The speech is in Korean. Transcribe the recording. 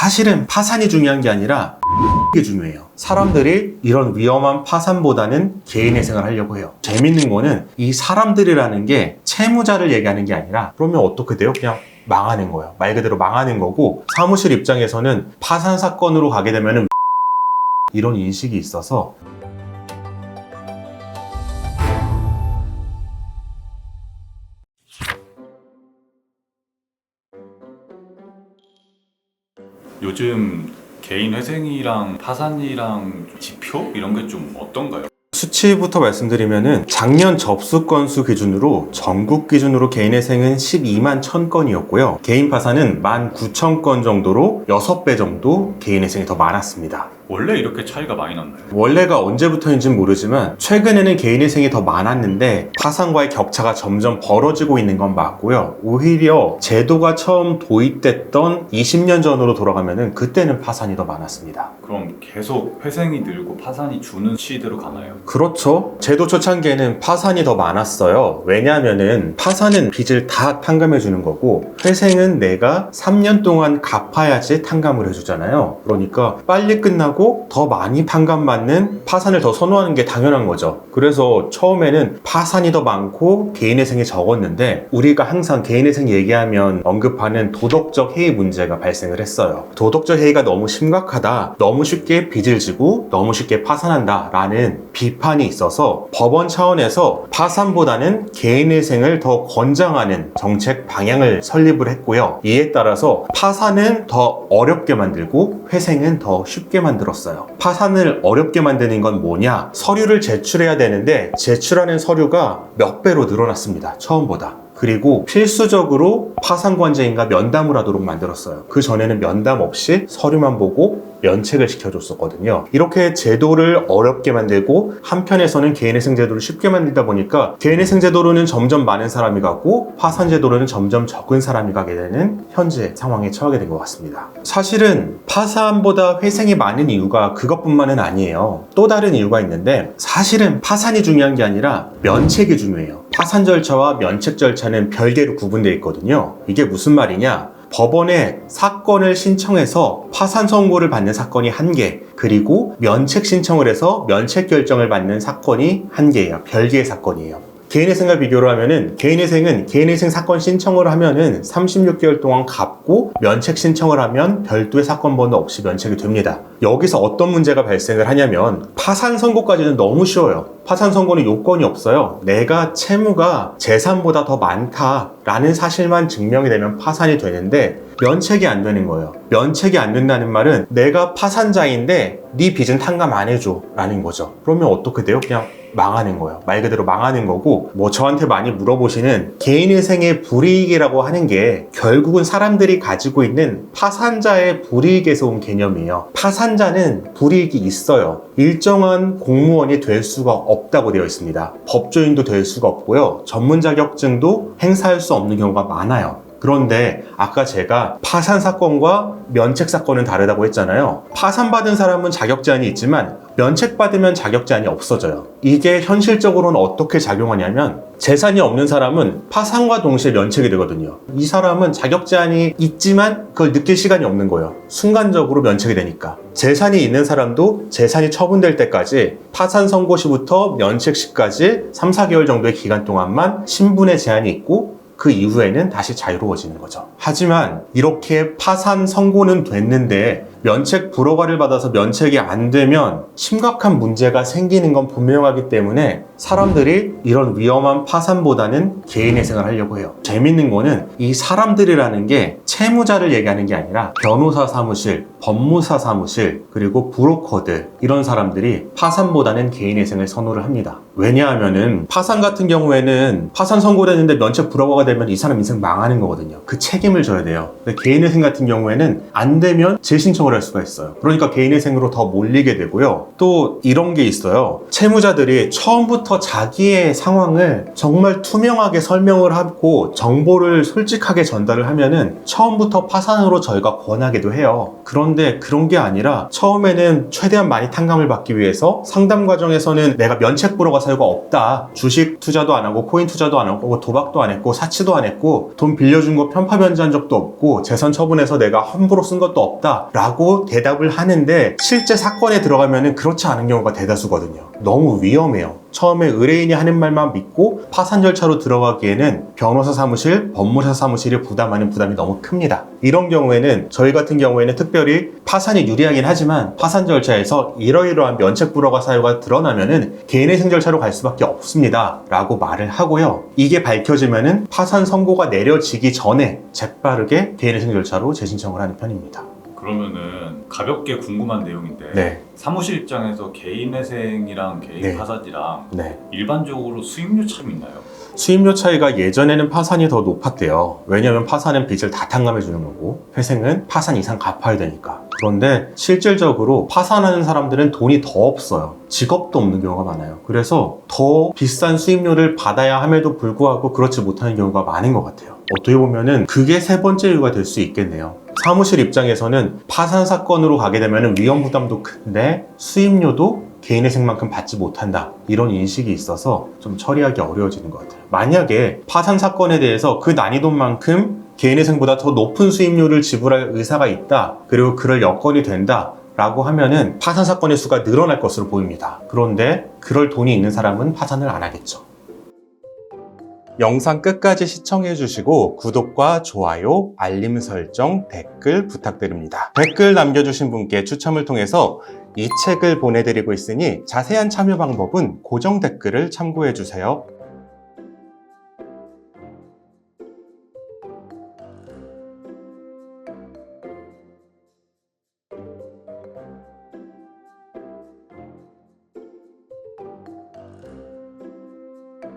사실은 파산이 중요한 게 아니라 이게 중요해요. 사람들이 이런 위험한 파산보다는 개인회생을 하려고 해요. 재밌는 거는 이 사람들이라는 게 채무자를 얘기하는 게 아니라 그러면 어떻게 돼요? 그냥 망하는 거예요. 말 그대로 망하는 거고, 사무실 입장에서는 파산 사건으로 가게 되면 이런 인식이 있어서 요즘 개인 회생이랑 파산이랑 지표 이런 게 좀 어떤가요? 수치부터 말씀드리면은 작년 접수 건수 기준으로 전국 기준으로 개인회생은 12만 1000건이었고요. 개인 파산은 19,000건 정도로 6배 정도 개인회생이 더 많았습니다. 원래 이렇게 차이가 많이 났나요? 원래가 언제부터인지는 모르지만 최근에는 개인회생이 더 많았는데 파산과의 격차가 점점 벌어지고 있는 건 맞고요. 오히려 제도가 처음 도입됐던 20년 전으로 돌아가면은 그때는 파산이 더 많았습니다. 그럼 계속 회생이 늘고 파산이 주는 시대로 가나요? 그렇죠. 제도 초창기에는 파산이 더 많았어요. 왜냐하면은 파산은 빚을 다 탕감해 주는 거고, 회생은 내가 3년 동안 갚아야지 탕감을 해주잖아요. 그러니까 빨리 끝나고 더 많이 탕감받는 파산을 더 선호하는 게 당연한 거죠. 그래서 처음에는 파산이 더 많고 개인회생이 적었는데, 우리가 항상 개인회생 얘기하면 언급하는 도덕적 해이 문제가 발생을 했어요. 도덕적 해이가 너무 심각하다, 너무 쉽게 빚을 지고 너무 쉽게 파산한다 라는 비판이 있어서 법원 차원에서 파산보다는 개인회생을 더 권장하는 정책 방향을 설립을 했고요. 이에 따라서 파산은 더 어렵게 만들고 회생은 더 쉽게 만들었어요. 파산을 어렵게 만드는 건 뭐냐? 서류를 제출해야 되는데 제출하는 서류가 몇 배로 늘어났습니다. 처음보다. 그리고 필수적으로 파산관제인과 면담을 하도록 만들었어요. 그 전에는 면담 없이 서류만 보고 면책을 시켜줬었거든요. 이렇게 제도를 어렵게 만들고 한편에서는 개인회생 제도를 쉽게 만들다 보니까 개인회생 제도로는 점점 많은 사람이 가고 파산 제도로는 점점 적은 사람이 가게 되는 현재 상황에 처하게 된 것 같습니다. 사실은 파산보다 회생이 많은 이유가 그것뿐만은 아니에요. 또 다른 이유가 있는데, 사실은 파산이 중요한 게 아니라 면책이 중요해요. 파산 절차와 면책 절차는 별개로 구분되어 있거든요. 이게 무슨 말이냐? 법원에 사건을 신청해서 파산 선고를 받는 사건이 1개, 그리고 면책 신청을 해서 면책 결정을 받는 사건이 1개예요. 별개의 사건이에요. 개인회생과 비교를 하면은, 개인회생은 개인회생 사건 신청을 하면은 36개월 동안 갚고, 면책 신청을 하면 별도의 사건 번호 없이 면책이 됩니다. 여기서 어떤 문제가 발생을 하냐면, 파산 선고까지는 너무 쉬워요. 파산 선고는 요건이 없어요. 내가 채무가 재산보다 더 많다라는 사실만 증명이 되면 파산이 되는데, 면책이 안 되는 거예요. 면책이 안 된다는 말은 내가 파산자인데 네 빚은 탕감 안 해줘 라는 거죠. 그러면 어떻게 돼요? 그냥 망하는 거예요. 말 그대로 망하는 거고, 저한테 많이 물어보시는 개인회생의 불이익이라고 하는 게 결국은 사람들이 가지고 있는 파산자의 불이익에서 온 개념이에요. 파산자는 불이익이 있어요. 일정한 공무원이 될 수가 없다고 되어 있습니다. 법조인도 될 수가 없고요. 전문 자격증도 행사할 수 없는 경우가 많아요. 그런데 아까 제가 파산 사건과 면책 사건은 다르다고 했잖아요. 파산받은 사람은 자격 제한이 있지만 면책받으면 자격 제한이 없어져요. 이게 현실적으로는 어떻게 작용하냐면, 재산이 없는 사람은 파산과 동시에 면책이 되거든요. 이 사람은 자격 제한이 있지만 그걸 느낄 시간이 없는 거예요. 순간적으로 면책이 되니까. 재산이 있는 사람도 재산이 처분될 때까지 파산 선고 시부터 면책 시까지 3, 4개월 정도의 기간 동안만 신분의 제한이 있고, 그 이후에는 다시 자유로워지는 거죠. 하지만 이렇게 파산 선고는 됐는데 면책 불허가를 받아서 면책이 안 되면 심각한 문제가 생기는 건 분명하기 때문에 사람들이 이런 위험한 파산보다는 개인회생을 하려고 해요. 재밌는 거는 이 사람들이라는 게 채무자를 얘기하는 게 아니라 변호사 사무실, 법무사 사무실, 그리고 브로커들, 이런 사람들이 파산보다는 개인회생을 선호를 합니다. 왜냐하면은 파산 같은 경우에는 파산 선고됐는데 면책 불허가 되면 이 사람 인생 망하는 거거든요. 그 책임을 져야 돼요. 근데 개인회생 같은 경우에는 안 되면 재신청을 추정을 할 수가 있어요. 그러니까 개인회생으로 더 몰리게 되고요. 또 이런 게 있어요. 채무자들이 처음부터 자기의 상황을 정말 투명하게 설명을 하고 정보를 솔직하게 전달을 하면은 처음부터 파산으로 저희가 권하기도 해요. 그런데 그런 게 아니라 처음에는 최대한 많이 탕감을 받기 위해서 상담 과정에서는 내가 면책불허가 사유가 없다. 주식 투자도 안 하고 코인 투자도 안 하고 도박도 안 했고 사치도 안 했고 돈 빌려준 거 편파 변제한 적도 없고 재산 처분해서 내가 함부로 쓴 것도 없다 라고 대답을 하는데 실제 사건에 들어가면은 그렇지 않은 경우가 대다수거든요. 너무 위험해요. 처음에 의뢰인이 하는 말만 믿고 파산 절차로 들어가기에는 변호사 사무실, 법무사 사무실이 부담하는 부담이 너무 큽니다. 이런 경우에는 저희 같은 경우에는 특별히 파산이 유리하긴 하지만 파산 절차에서 이러이러한 면책불허가 사유가 드러나면은 개인회생 절차로 갈 수밖에 없습니다 라고 말을 하고요. 이게 밝혀지면은 파산 선고가 내려지기 전에 재빠르게 개인회생 절차로 재신청을 하는 편입니다. 그러면은 가볍게 궁금한 내용인데 네. 사무실 입장에서 개인회생이랑 개인 네. 파산이랑 네. 일반적으로 수익률 차이 있나요? 수입료 차이가 예전에는 파산이 더 높았대요. 왜냐하면 파산은 빚을 다 탕감해 주는 거고 회생은 파산 이상 갚아야 되니까. 그런데 실질적으로 파산하는 사람들은 돈이 더 없어요. 직업도 없는 경우가 많아요. 그래서 더 비싼 수입료를 받아야 함에도 불구하고 그렇지 못하는 경우가 많은 것 같아요. 어떻게 보면은 그게 세 번째 이유가 될 수 있겠네요. 사무실 입장에서는 파산 사건으로 가게 되면 위험 부담도 큰데 수입료도 개인회생만큼 받지 못한다 이런 인식이 있어서 좀 처리하기 어려워지는 것 같아요. 만약에 파산 사건에 대해서 그 난이도만큼 개인회생보다 더 높은 수입료를 지불할 의사가 있다 그리고 그럴 여건이 된다 라고 하면은 파산 사건의 수가 늘어날 것으로 보입니다. 그런데 그럴 돈이 있는 사람은 파산을 안 하겠죠. 영상 끝까지 시청해주시고 구독과 좋아요, 알림 설정, 댓글 부탁드립니다. 댓글 남겨주신 분께 추첨을 통해서 이 책을 보내드리고 있으니 자세한 참여 방법은 고정 댓글을 참고해주세요.